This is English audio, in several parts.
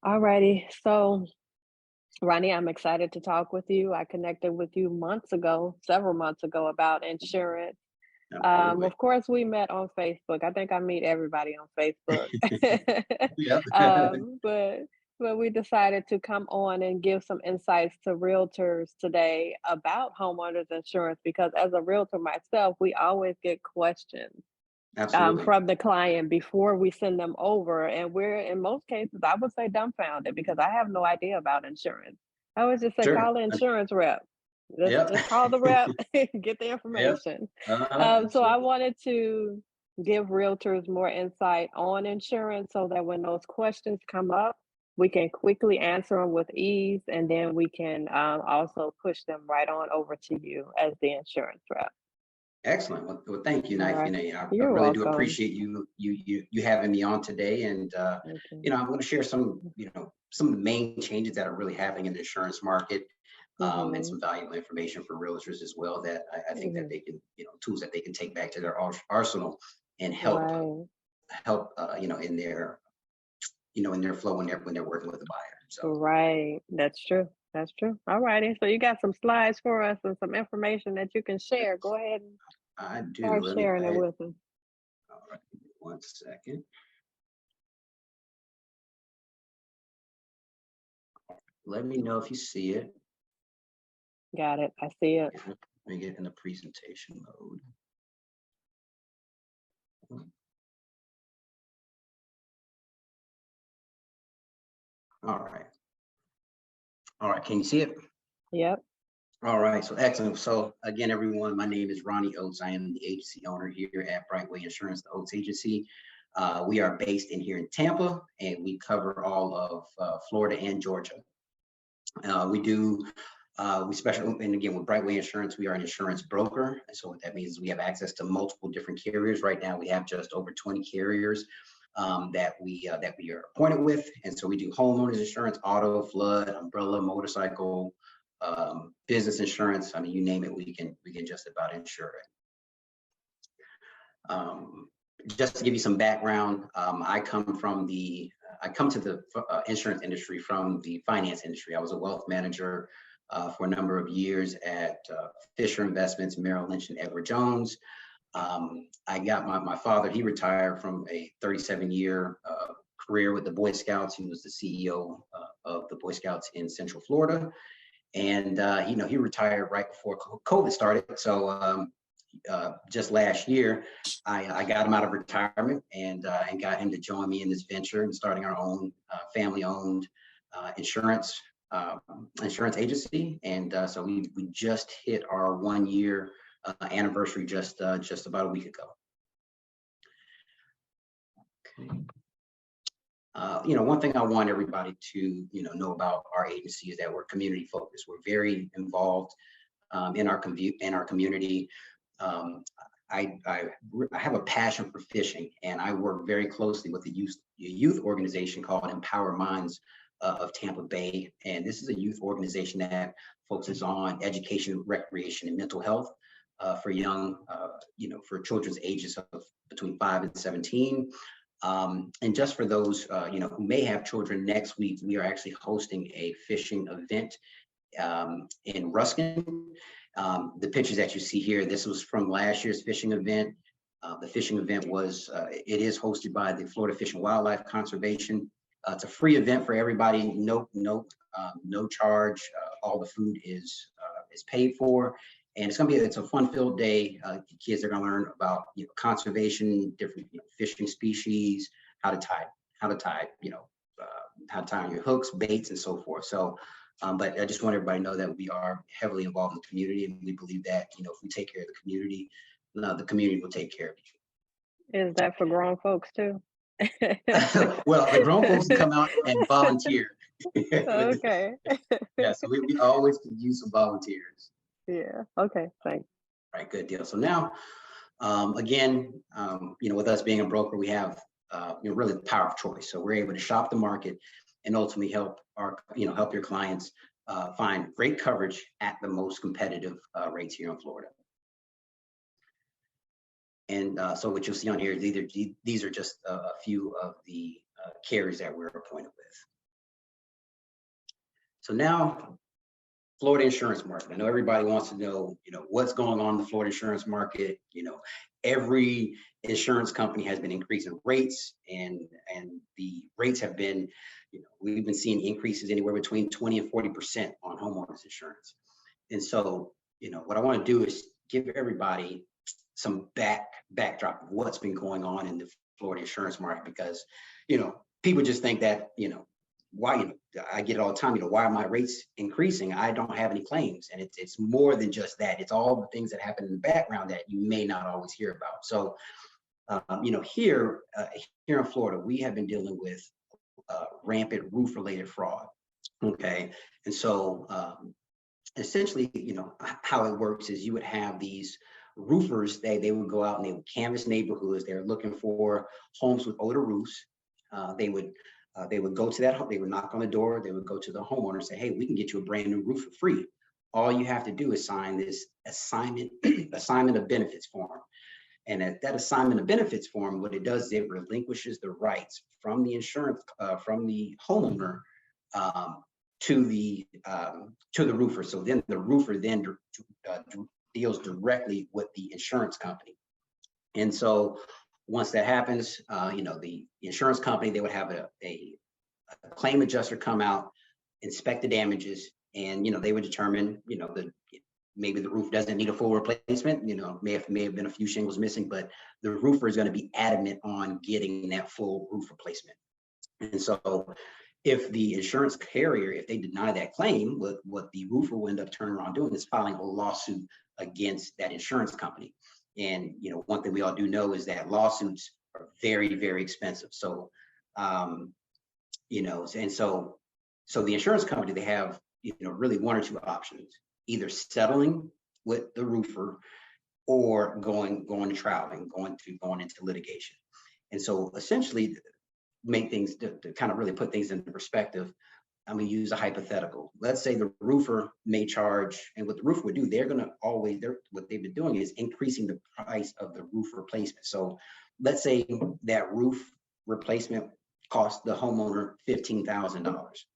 Alrighty. So, Ronnie, I'm excited to talk with you. I connected with you months ago, several months ago, about insurance. Absolutely. Of course, we met on Facebook. I think I meet everybody on Facebook. Yep. but we decided to come on and give some insights to realtors today about homeowners insurance because as a realtor myself, we always get questions Absolutely. from the client before we send them over. And we're, in most cases, I would say dumbfounded because I have no idea about insurance. I would just say, Sure. call the insurance rep. Yep. Just call the rep, get the Yep. information. So I Absolutely. wanted to give realtors more insight on insurance so that when those questions come up, we can quickly answer them with ease, and then we can also push them right on over to you as the insurance rep. Excellent. Well, thank you, All Knife. right. I You're really do welcome. appreciate you having me on today. And Okay. I'm going to share some of the main changes that are really happening in the insurance market, and Mhm, some valuable information for realtors as well that I think that mhm. they can, tools that they can take back to their arsenal and Right, help in their flow when they're working with a buyer. So right. That's true. That's true. Alrighty. So you got some slides for us and some information that you can share. Go ahead and I do. start Let me go sharing it ahead. with us. All right, 1 second. Let me know if you see it. Got it. I see it. Let me get in the presentation mode. All right. All right. Can you see it? Yep. All right. So excellent. So again, everyone, my name is Ronnie Oats. I am the agency owner here at Brightway Insurance, the Oats agency. We are based in here in Tampa, and we cover all of Florida and Georgia. We special, and again, with Brightway Insurance, we are an insurance broker. And so what that means is we have access to multiple different carriers. Right now, we have just over 20 carriers that we are appointed with. And so we do homeowners insurance, auto, flood, umbrella, motorcycle, business insurance. I mean, you name it, we can just about insure it. Just to give you some background, I come to the insurance industry from the finance industry. I was a wealth manager for a number of years at Fisher Investments, Merrill Lynch, and Edward Jones. I got my father, he retired from a 37-year career with the Boy Scouts. He was the CEO of the Boy Scouts in Central Florida. And, he retired right before COVID started. So just last year, I got him out of retirement and got him to join me in this venture and starting our own family-owned insurance insurance agency. And so we just hit our 1 year anniversary just about a week ago. Okay. One thing I want everybody to know about our agency is that we're community focused. We're very involved in our community. Um, I have a passion for fishing, and I work very closely with a youth organization called Empower Minds of Tampa Bay. And this is a youth organization that focuses on education, recreation, and mental health for for children's ages of between 5 and 17. And just for those, who may have children, next week we are actually hosting a fishing event in Ruskin. The pictures that you see here, this was from last year's fishing event. The fishing event it is hosted by the Florida Fish and Wildlife Conservation. It's a free event for everybody, no charge. All the food is paid for, and it's a fun-filled day. The kids are going to learn about conservation, different fishing species, how to tie how to tie uh, how to tie on your hooks, baits, and so forth. So but I just want everybody to know that we are heavily involved in the community, and we believe that if we take care of the community will take care of Is that for grown folks too? you. Well, the grown folks can come out and volunteer. Okay. Yeah, so we always can use some volunteers. Yeah. Okay. Thanks. Right, good deal. So now, again, with us being a broker, we have really the power of choice. So we're able to shop the market and ultimately help your clients find great coverage at the most competitive rates here in Florida. And so what you'll see on here, these are just a few of the carriers that we're appointed with. So now, Florida insurance market. I know everybody wants to know, what's going on in the Florida insurance market. Every insurance company has been increasing rates, and the rates have been, we've been seeing increases anywhere between 20 and 40% on homeowners insurance. And so, what I want to do is give everybody some backdrop of what's been going on in the Florida insurance market, because, people just think that, why, I get it all the time, why are my rates increasing? I don't have any claims. And it's more than just that. It's all the things that happen in the background that you may not always hear about. So, here in Florida, we have been dealing with rampant roof-related fraud. Okay. And so essentially, how it works is you would have these roofers, they would go out and they would canvass neighborhoods. They're looking for homes with older roofs. They would go to that home, they would knock on the door, they would go to the homeowner and say, hey, we can get you a brand new roof for free. All you have to do is sign this assignment of benefits form. And at that assignment of benefits form, what it does is it relinquishes the rights from the insurance, from the homeowner to the roofer. So then the roofer then deals directly with the insurance company. And so once that happens, the insurance company, they would have a claim adjuster come out, inspect the damages, and they would determine, maybe the roof doesn't need a full replacement. May have been a few shingles missing, but the roofer is going to be adamant on getting that full roof replacement. And so, if the insurance carrier, if they deny that claim, what the roofer will end up turning around doing is filing a lawsuit against that insurance company. And one thing we all do know is that lawsuits are very, very expensive. So, and so the insurance company, they have really one or two options: either settling with the roofer or going to trial and going into litigation. And so essentially, make things to kind of really put things into perspective, I'm going to use a hypothetical. Let's say the roofer may charge, and what the roofer would do, what they've been doing is increasing the price of the roof replacement. So let's say that roof replacement cost the homeowner $15,000.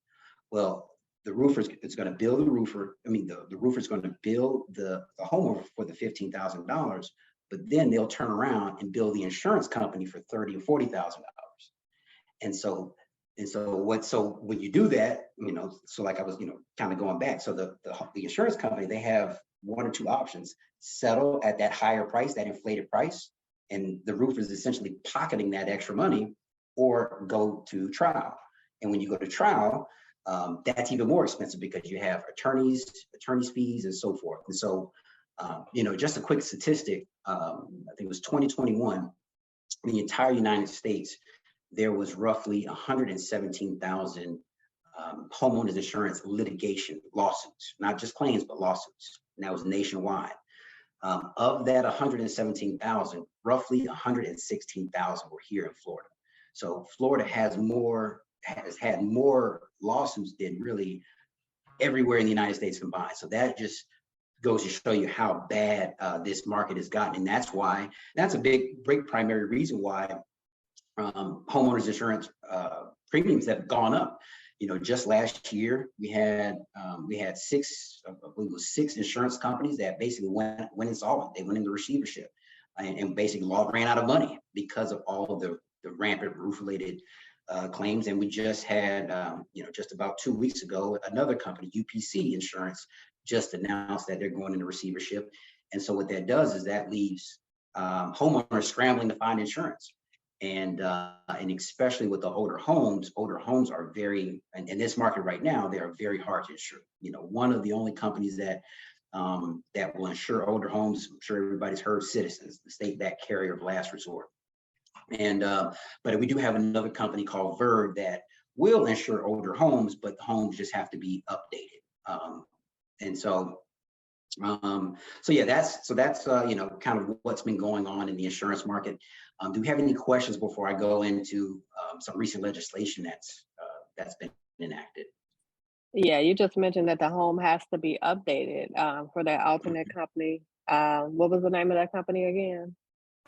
Well, the roofer is going to bill the roofer. The roofer is going to bill the homeowner for the $15,000, but then they'll turn around and bill the insurance company for $30,000 or $40,000. And so when you do that, so like I was, kind of going back. So the insurance company, they have one or two options: settle at that higher price, that inflated price, and the roofer is essentially pocketing that extra money, or go to trial. And when you go to trial, that's even more expensive because you have attorneys fees, and so forth. And so, just a quick statistic, I think it was 2021, in the entire United States, there was roughly 117,000 homeowners insurance litigation lawsuits, not just claims, but lawsuits. And that was nationwide. Of that 117,000, roughly 116,000 were here in Florida. So Florida has had more lawsuits than really everywhere in the United States combined. So that just goes to show you how bad this market has gotten. And that's a big primary reason why homeowners insurance premiums have gone up. Just last year we had six insurance companies that basically went insolvent. They went into receivership and basically ran out of money because of all of the rampant roof-related claims. And we just had, just about 2 weeks ago, another company, UPC Insurance, just announced that they're going into receivership. And so what that does is that leaves homeowners scrambling to find insurance. And especially with the older homes are very, and in this market right now, they are very hard to insure. One of the only companies that will insure older homes, I'm sure everybody's heard, Citizens, the state-backed carrier of last resort. And but we do have another company called Verd that will insure older homes, but the homes just have to be updated. That's kind of what's been going on in the insurance market. Do we have any questions before I go into some recent legislation that's been enacted? Yeah, you just mentioned that the home has to be updated for that alternate company. What was the name of that company again?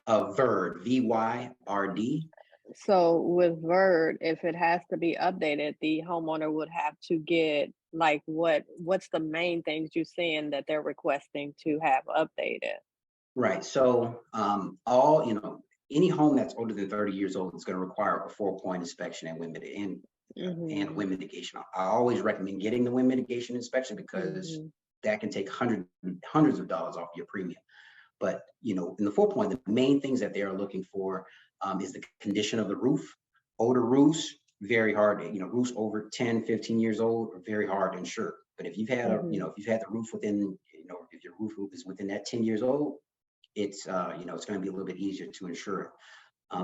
Verd, VYRD. So with Verd, if it has to be updated, the homeowner would have to get like what's the main things you're seeing that they're requesting to have updated? Right. So all, any home that's older than 30 years old is going to require a 4-point inspection and Mhm. wind mitigation. I always recommend getting the wind mitigation inspection because Mhm. that can take hundreds of dollars off your premium. But in the 4-point, the main things that they are looking for is the condition of the roof. Older roofs, very hard. Roofs over 10, 15 years old are very hard to insure. But if you've had Mhm. if you've had the roof within, if your roof is within that 10 years old, it's going to be a little bit easier to insure.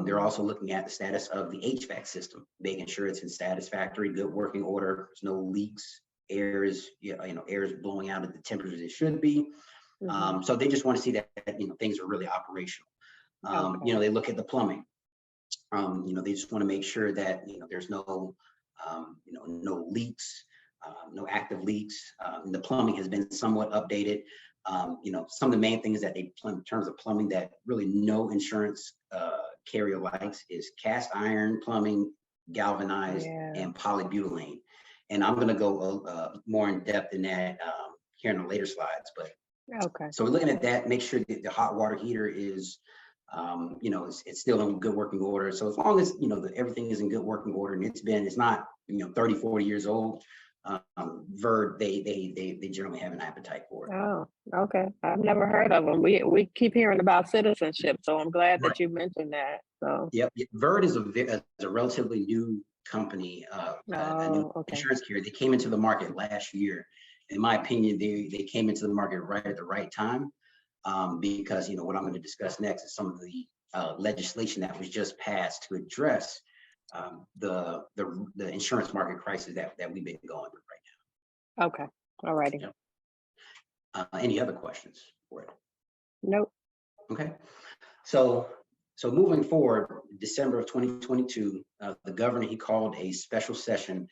They're Mhm. also looking at the status of the HVAC system, making sure it's in satisfactory, good working order. There's no leaks, air is, air is blowing out at the temperatures it should be. Mhm. So they just want to see that, things are really operational. Okay. They look at the plumbing. They just want to make sure that, there's no leaks, no active leaks. The plumbing has been somewhat updated. Some of the main things that in terms of plumbing that really no insurance carrier likes is cast iron plumbing, galvanized, Yeah. and polybutylene. And I'm going to go more in depth in that here in the later slides. But Okay. so we're looking at that, make sure that the hot water heater is, it's still in good working order. So as long as, everything is in good working order and it's not, 30, 40 years old, VERD, they generally have an appetite for it. Oh, okay. I've never heard of them. We keep hearing about citizenship, so I'm glad Right. that you mentioned that. So, Yep. VERD is a relatively new company, a new oh, okay. insurance carrier. They came into the market last year. In my opinion, they came into the market right at the right time. Because what I'm going to discuss next is some of the legislation that was just passed to address the insurance market crisis that we've been going through Okay. Alrighty. right now. Any other questions for it? Nope. Okay, so moving forward, December of 2022, the governor he called a special session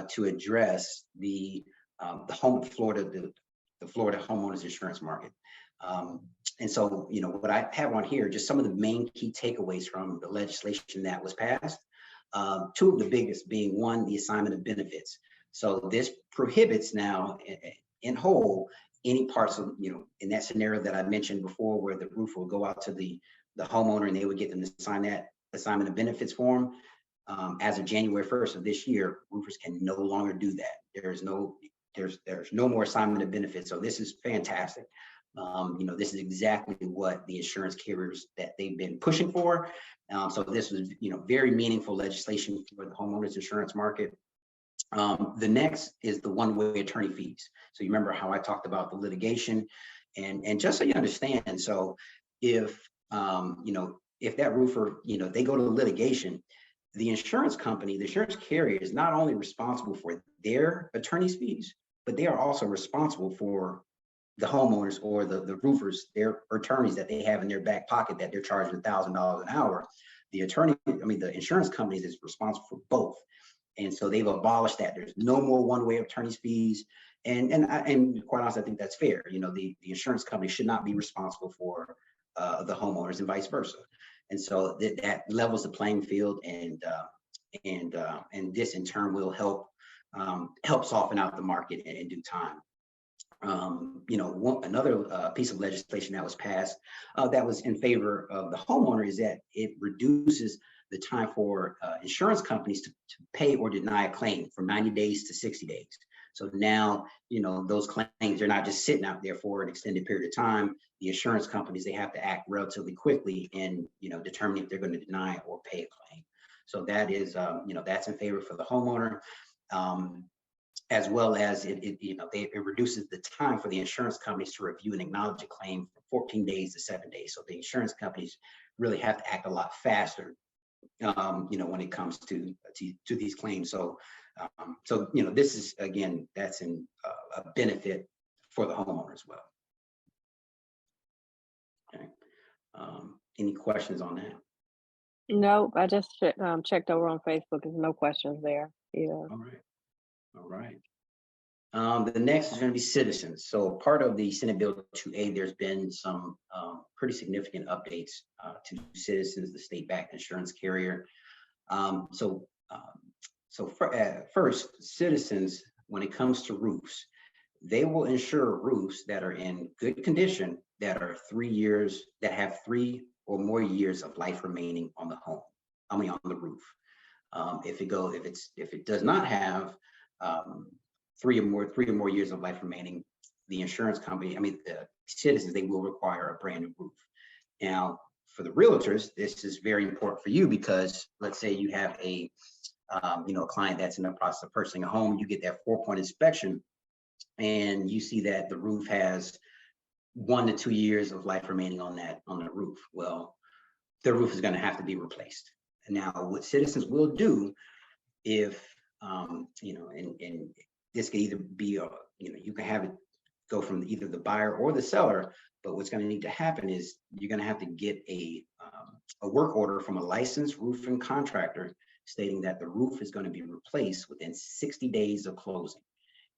to address the Florida homeowners insurance market. Um, and so, what I have on here, just some of the main key takeaways from the legislation that was passed. Two of the biggest being one, the assignment of benefits. So this prohibits now in whole any parts of, in that scenario that I mentioned before, where the roof will go out to the homeowner and they would get them to sign that assignment of benefits form. As of January 1st of this year, roofers can no longer do that. There's no more assignment of benefits. So this is fantastic. This is exactly what the insurance carriers that they've been pushing for. So this was, very meaningful legislation for the homeowners insurance market. The next is the one-way attorney fees. So you remember how I talked about the litigation, and just so you understand, so if if that roofer, they go to litigation, the insurance company, the insurance carrier is not only responsible for their attorney's fees, but they are also responsible for the homeowners or the roofers, their attorneys that they have in their back pocket that they're charging $1,000 an hour. The insurance companies is responsible for both. And so they've abolished that. There's no more one-way attorney's fees. And quite honestly, I think that's fair. The insurance company should not be responsible for the homeowners and vice versa. And so that levels the playing field, and this in turn will help soften out the market in due time. Another piece of legislation that was passed that was in favor of the homeowner is that it reduces the time for insurance companies to pay or deny a claim from 90 days to 60 days. So now, those claims are not just sitting out there for an extended period of time. The insurance companies, they have to act relatively quickly in, determining if they're going to deny or pay a claim. So that is, that's in favor for the homeowner. As well as it reduces the time for the insurance companies to review and acknowledge a claim from 14 days to 7 days. So the insurance companies really have to act a lot faster, when it comes to these claims. So, this is, again, that's a benefit for the homeowner as well. Okay. Any questions on that? Nope. I just checked over on Facebook. There's no questions there either. All right. All right. The next is going to be citizens. So part of the Senate Bill 2A, there's been some pretty significant updates to Citizens, the state-backed insurance carrier. First, Citizens, when it comes to roofs, they will insure roofs that are in good condition, that are 3 years, that have 3 or more years of life remaining on the home. I mean, on the roof. If it does not have 3 or more years of life remaining, the insurance company, the Citizens, they will require a brand new roof. Now, for the realtors, this is very important for you, because let's say you have a client that's in the process of purchasing a home, you get that 4-point inspection, and you see that the roof has 1 to 2 years of life remaining on the roof. Well, the roof is going to have to be replaced. Now, what Citizens will do, if and this could either be you can have it go from either the buyer or the seller, but what's going to need to happen is you're going to have to get a work order from a licensed roofing contractor stating that the roof is going to be replaced within 60 days of closing.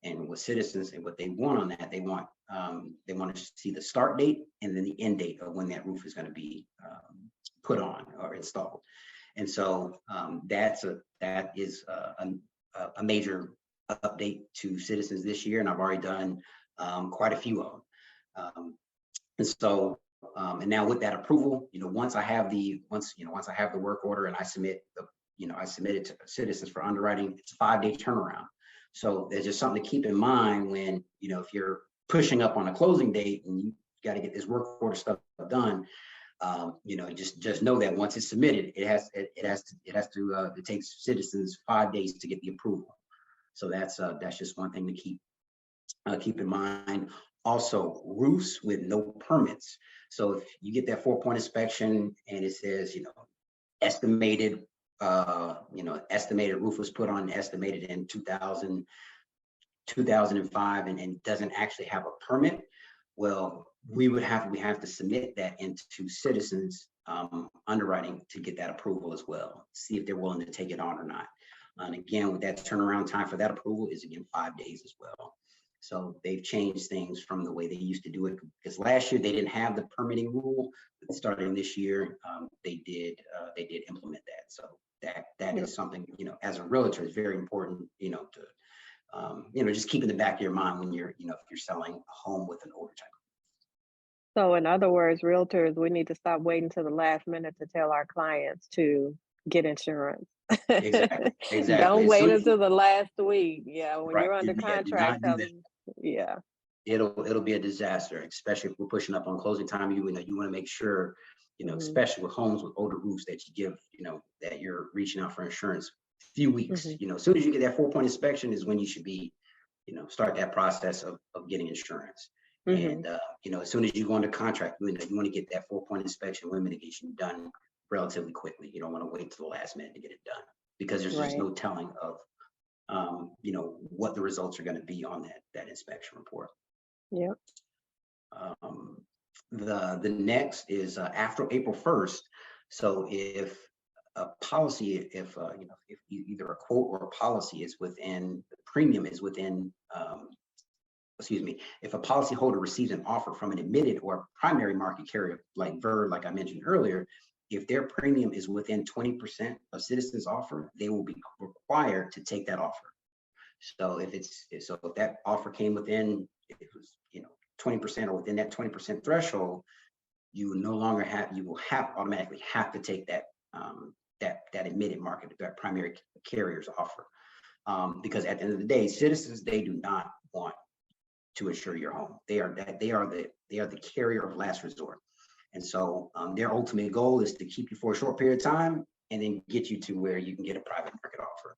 And with Citizens, and what they want on that, they want to see the start date and then the end date of when that roof is going to be put on or installed. And so that is a major update to Citizens this year, and I've already done quite a few of them. And so, and now with that approval, once I have the work order and I submit it to Citizens for underwriting, it's a 5-day turnaround. So there's just something to keep in mind when, if you're pushing up on a closing date and you got to get this work order stuff done, just know that once it's submitted, it takes Citizens 5 days to get the approval. So that's just one thing to keep in mind. Also, roofs with no permits. So if you get that 4-point inspection and it says, estimated roof was put on, estimated in 2005, and doesn't actually have a permit, well, we have to submit that into Citizens underwriting to get that approval as well. See if they're willing to take it on or not. And again, with that turnaround time for that approval is 5 days as well. So they've changed things from the way they used to do it, because last year they didn't have the permitting rule. Starting this year, they did implement that. So that is something, as a realtor, is very important, to just keep in the back of your mind when you're, if you're selling a home with an older type. So in other words, realtors, we need to stop waiting to the last minute to tell our clients to get insurance. Exactly. Don't wait until the last week. Yeah, when you're under contract, tell them, yeah. It'll be a disaster, especially if we're pushing up on closing time. You want to make sure, especially with homes with older roofs, that you give, that you're reaching out for insurance a few weeks. As soon as you get that 4-point inspection is when you should be, start that process of getting insurance. And as soon as you go under contract, you want to get that 4-point inspection, wind mitigation done relatively quickly. You don't want to wait till the last minute to get it done, because there's just no telling of what the results are going to be on that inspection report. Yeah. The next is after April 1st. So if a policy, if either a quote or a policy is within, the premium is within, if a policyholder receives an offer from an admitted or primary market carrier like VERD, like I mentioned earlier, if their premium is within 20% of Citizens' offer, they will be required to take that offer. So if that offer came within, if it was 20% or within that 20% threshold, you will automatically have to take that admitted market, that primary carrier's offer, because at the end of the day, Citizens, they do not want to insure your home. They are the carrier of last resort, and so their ultimate goal is to keep you for a short period of time and then get you to where you can get a private market offer.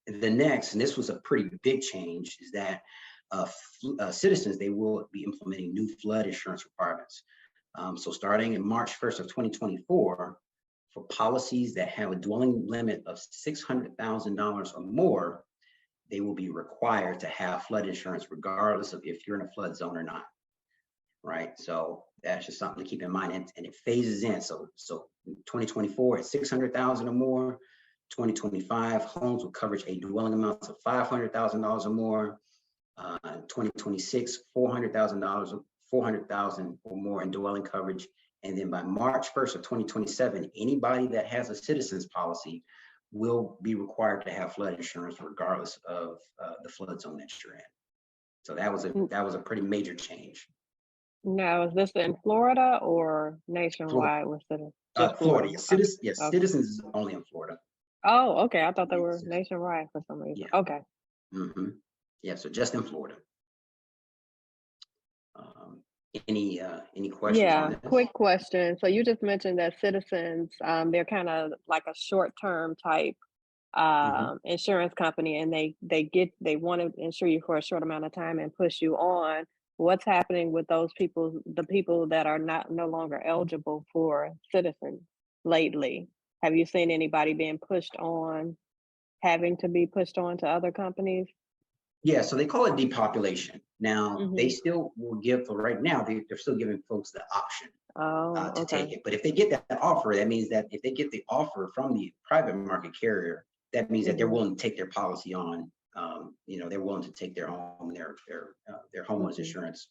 The next, and this was a pretty big change, is that Citizens, they will be implementing new flood insurance requirements. So starting in March 1st of 2024, for policies that have a dwelling limit of $600,000 or more, they will be required to have flood insurance regardless of if you're in a flood zone or not. Right, so that's just something to keep in mind, and it phases in. So 2024 it's 600,000 or more. 2025, homes with coverage a dwelling amounts of $500,000 or more. 2026, $400,000 or more in dwelling coverage. And then by March 1st of 2027, anybody that has a Citizens policy will be required to have flood insurance regardless of the flood zone that you're in. So that was a pretty major change. Now, is this in Florida or Florida, nationwide with citizens? Just Florida, Florida. yes, Okay. yes, Okay. Citizens is only in Florida. Oh, okay. I thought they were Yes, nationwide for some reason. yeah. Okay. Mm-hmm. Yeah, so just in Florida. Um, any questions on Yeah, this? quick question. So you just mentioned that Citizens, they're kind of like a short-term type Mm-hmm. insurance company, and they want to insure you for a short amount of time and push you on. What's happening with those people, the people that are not no longer eligible for Citizens lately? Have you seen anybody being pushed on, having to be pushed on to other companies? Yeah, so they call it depopulation. Now, they Mm-hmm. still will give, for right now, they're still giving folks the option Oh, to okay. take it. But if they get that offer, that means that if they get the offer from the private market carrier, that means that they're Mm-hmm. willing to take their policy on. They're willing to take their homeowners Mm-hmm. insurance.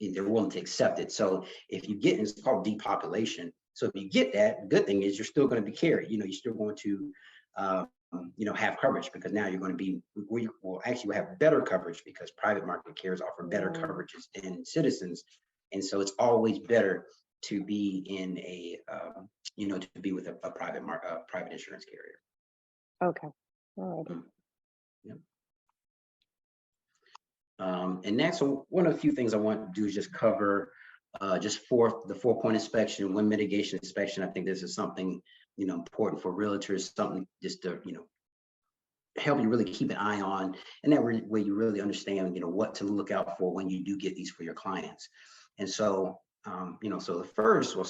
They're willing to accept it. So if you get, it's called depopulation. So if you get that, the good thing is you're still going to be carried. You're still going to, um, have coverage, because now you're going to be, well, actually we'll have better coverage because private market carriers offer better Right. coverages than Citizens. And so it's always better to be in to be with a private insurance carrier. Okay. All right. Mm, yeah. And next, so one of the few things I want to do is just cover just for the 4-point inspection, wind mitigation inspection. I think this is something, important for realtors, something just to, help you really keep an eye on, and that way you really understand, what to look out for when you do get these for your clients. And so, so the first, we'll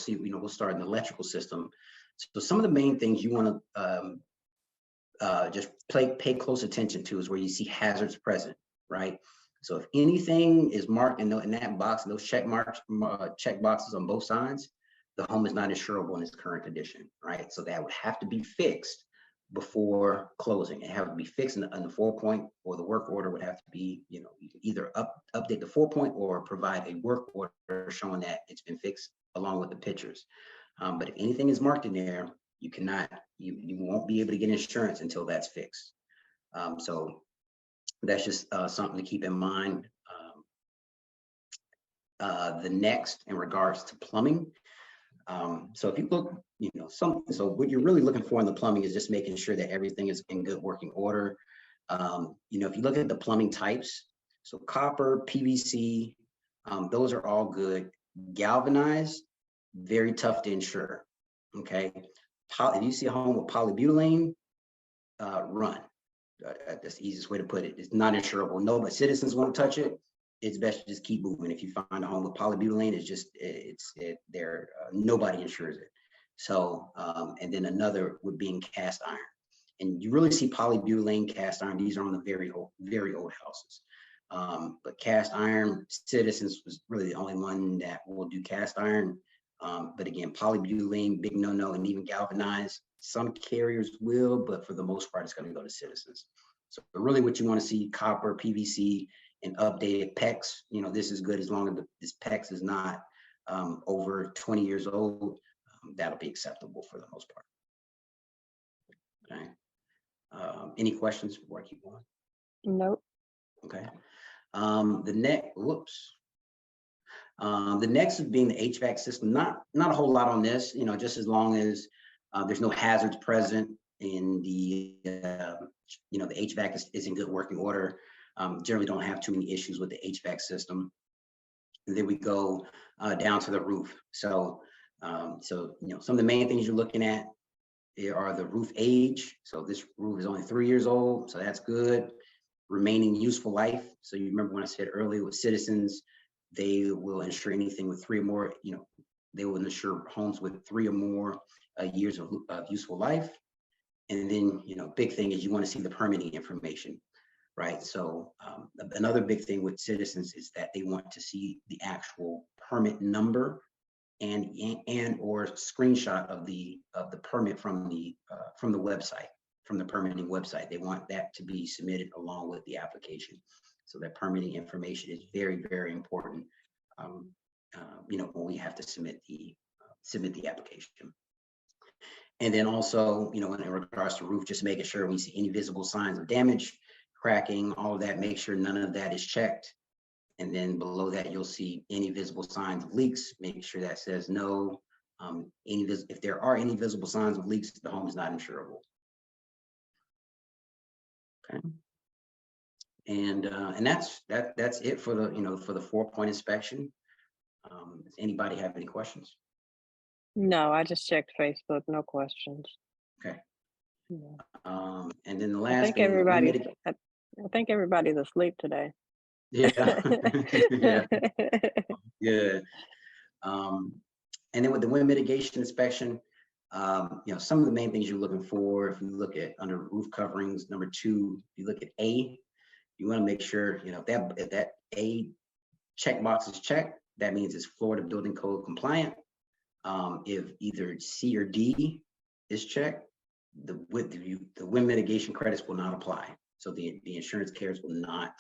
start in the electrical system. So some of the main things you want to just pay close attention to is where you see hazards present, right? So if anything is marked in that box, those check boxes on both sides, the home is not insurable in its current condition, right? So that would have to be fixed before closing. It have to be fixed in the 4-point, or the work order would have to be, you can either update the 4-point or provide a work order showing that it's been fixed along with the pictures. But if anything is marked in there, you cannot, you won't be able to get insurance until that's fixed. So that's just something to keep in mind. The next, in regards to plumbing. So if you look, so what you're really looking for in the plumbing is just making sure that everything is in good working order. If you look at the plumbing types, so copper, PVC, those are all good. Galvanized, very tough to insure. Okay. If you see a home with polybutylene, run. That's the easiest way to put it. It's not insurable. No, but Citizens won't touch it. It's best to just keep moving. If you find a home with polybutylene, nobody insures it. So, and then another would be in cast iron. And you really see polybutylene, cast iron. These are on the very old houses. But cast iron, Citizens was really the only one that will do cast iron. But again, polybutylene, big no-no, and even galvanized. Some carriers will, but for the most part, it's going to go to Citizens. So really what you want to see, copper, PVC, and updated PEX. This is good as long as this PEX is not over 20 years old. That'll be acceptable for the most part. Okay. Any questions before I keep going? Nope. Okay. The next is being the HVAC system. Not a whole lot on this, just as long as there's no hazards present in the HVAC is in good working order. Generally don't have too many issues with the HVAC system. And then we go down to the roof. So some of the main things you're looking at are the roof age. So this roof is only 3 years old, so that's good. Remaining useful life. So you remember when I said earlier with Citizens, they will insure anything with 3 or more, they will insure homes with 3 or more years of useful life. And then, big thing is you want to see the permitting information, right? So another big thing with Citizens is that they want to see the actual permit number and or screenshot of the permit from the website, from the permitting website. They want that to be submitted along with the application. So that permitting information is very, very important. When we have to submit the application. And then also, in regards to roof, just making sure when you see any visible signs of damage, cracking, all of that, make sure none of that is checked. And then below that, you'll see any visible signs of leaks. Make sure that says no. If there are any visible signs of leaks, the home is not insurable. Okay. And that's it for the for the 4-point inspection. Does anybody have any questions? No, I just checked Facebook. No questions. Okay. Yeah. And then the I last think thing, I think everybody's asleep today. yeah, yeah, yeah. And then with the wind mitigation inspection, some of the main things you're looking for, if you look at under roof coverings, number 2, if you look at A, you want to make sure, if that A checkbox is checked, that means it's Florida Building Code compliant. If either C or D is checked, the wind mitigation credits will not apply. So the insurance carriers will not,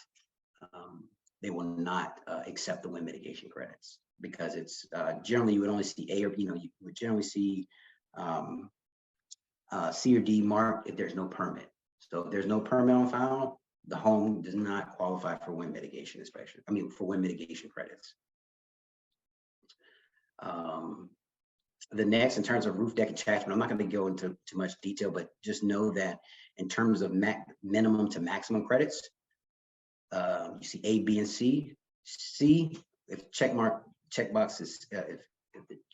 they will not accept the wind mitigation credits, because it's generally you would only see A, or you would generally see C or D marked if there's no permit. So if there's no permit on file, the home does not qualify for wind mitigation inspection. For wind mitigation credits. The next, in terms of roof deck attachment, I'm not going to go into too much detail, but just know that in terms of minimum to maximum credits, you see A, B, and C. C, if checkbox is,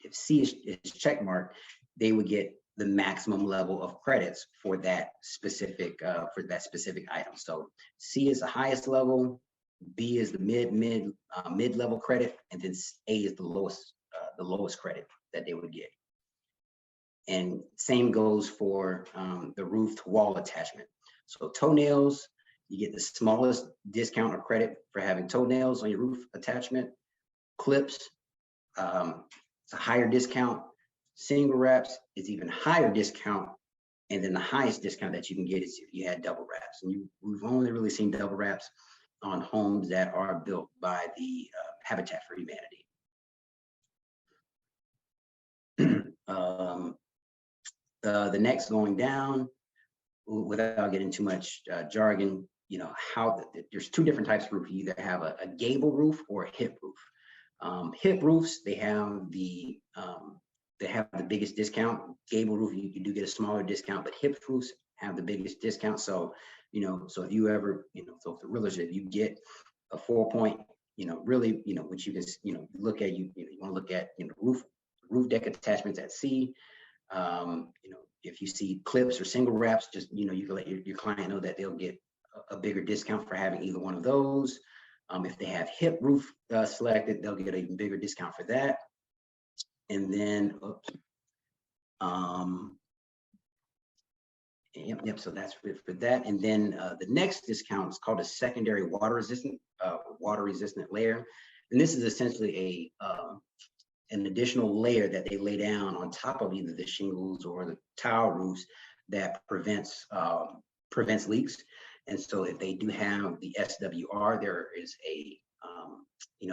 if C is check mark, they would get the maximum level of credits for that specific item. So C is the highest level, B is the mid level credit, and then A is the lowest credit that they would get. And same goes for the roof to wall attachment. So toenails, you get the smallest discount or credit for having toenails on your roof attachment. Clips, it's a higher discount. Single wraps is even higher discount. And then the highest discount that you can get is if you had double wraps. And we've only really seen double wraps on homes that are built by the Habitat for Humanity. The next, going down, without getting too much jargon, there's 2 different types of roof. You either have a gable roof or a hip roof. Hip roofs, they have the biggest discount. Gable roof, you do get a smaller discount, but hip roofs have the biggest discount. So, so if you ever, so if the realtor, if you get a 4-point, really, which you can, look at, you want to look at, roof deck attachments at C. If you see clips or single wraps, just, you can let your client know that they'll get a bigger discount for having either one of those. If they have hip roof selected, they'll get an even bigger discount for that. And then, yep, so that's for that. And then the next discount is called a secondary water resistant layer. And this is essentially an additional layer that they lay down on top of either the shingles or the tile roofs that prevents leaks. And so if they do have the SWR, there is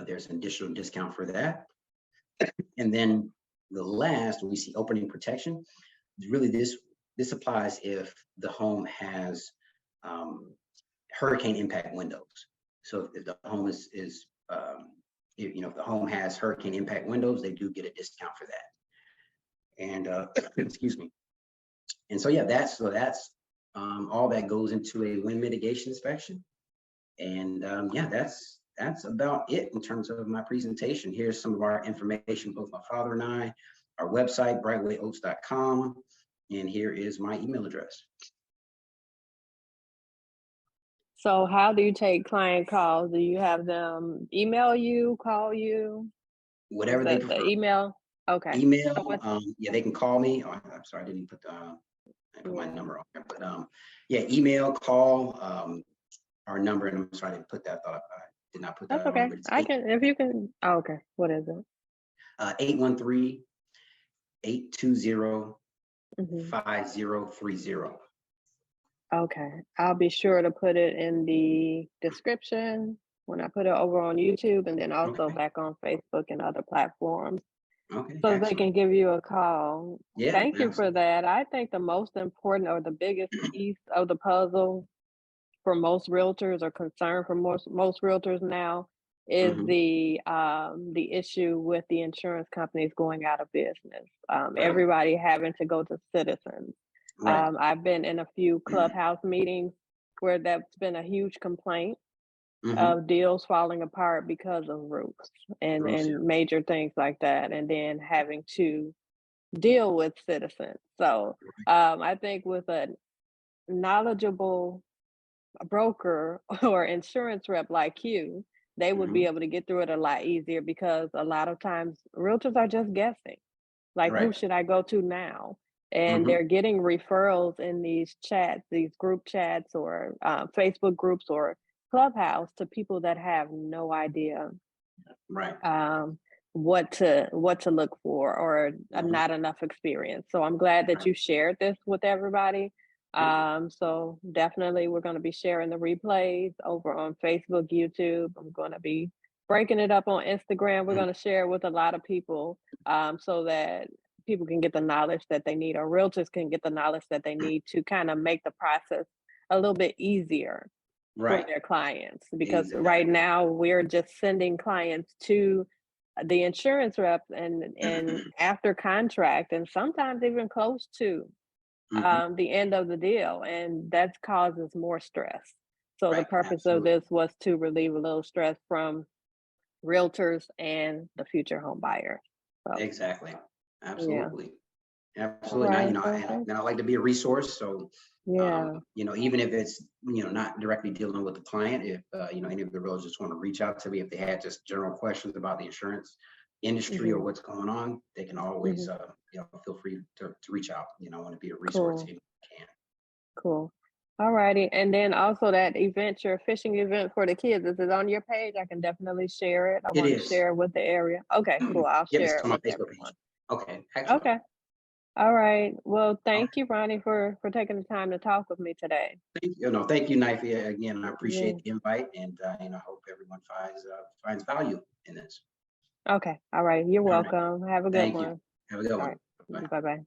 there's an additional discount for that. And then the last, when we see opening protection, really this applies if the home has hurricane impact windows. So if the home is if the home has hurricane impact windows, they do get a discount for that. And excuse me. And so yeah, that's all that goes into a wind mitigation inspection. And yeah, that's about it in terms of my presentation. Here's some of our information, both my father and I, our website, brightwayoats.com, and here is my email address. So how do you take client calls? Do you have them email you, call you? Whatever they prefer. The email? Okay. Email, So yeah, they can call me. Oh, I'm sorry, I didn't put my number on there, but yeah, email, call, our number, and I'm sorry I didn't put that. I thought I did not put that. that's okay. I can, if you can. Oh, okay. What is it? 813-820-5030. Okay. I'll be sure to put it in the description when I put it over on YouTube, and then also back on Facebook and other platforms. Okay, so they excellent. can give you a call. Yeah, Thank you for absolutely. that. I think the most important or the biggest piece of the puzzle for most realtors or concern for most realtors now is Hmm. the issue with the insurance companies going out of business. Right, Everybody having to go to Citizens. right. I've been in a few clubhouse meetings where that's been a huge complaint Hmm. of deals falling apart because of roofs Bruce, and major things like that, and then having to deal with Citizens. So I think with a knowledgeable broker or insurance rep like you, they yeah. would Hmm. be able to get through it a lot easier because a lot of times realtors are just guessing. Like, who Right. should I go to now? And Hmm. they're getting referrals in these chats, these group chats or Facebook groups or Clubhouse to people that have no idea Right. um, what to look for or Hmm. not enough experience. So I'm glad that Right. you shared this with everybody. Thank you. So definitely we're going to be sharing the replays over on Facebook, YouTube. I'm going to be breaking it up on Instagram. We're Mhm. going to share it with a lot of people so that people can get the knowledge that they need or realtors can get the knowledge that they need to kind of make the process a little bit easier for Right. their clients because right Exactly. now we're just sending clients to the insurance rep and after contract and sometimes even close to Hmm. the end of the deal, and that causes more stress. So the Right. purpose of Absolutely. this was to relieve a little stress from realtors and the future home buyer. So Exactly. yeah. Absolutely. All Absolutely. Now, right. Well, and I like to be a resource. So, yeah. even if it's, not directly dealing with the client, if, any of the realtors just want to reach out to me, if they had just general questions about the insurance industry or Hmm. what's going on, they can always, Hmm. feel free to reach out. I want to be a resource to Cool. you. Can. Cool. Alrighty. And then also that event, your fishing event for the kids, is it on your page? I can definitely share it. I It want to is. share it with the area. Okay, cool. I'll Yep. share It's it on my with Facebook everyone. page. Okay. Excellent. Okay. All right. Well, All thank right. you, Ronnie, for taking the time to talk with me today. Thank you. No, thank you, Knifey. Again, I Yeah. appreciate the invite, and I hope everyone finds value in this. Okay. All right. You're All right. welcome. Have a good Thank you. one. Have a good All one. right. Bye. Bye bye.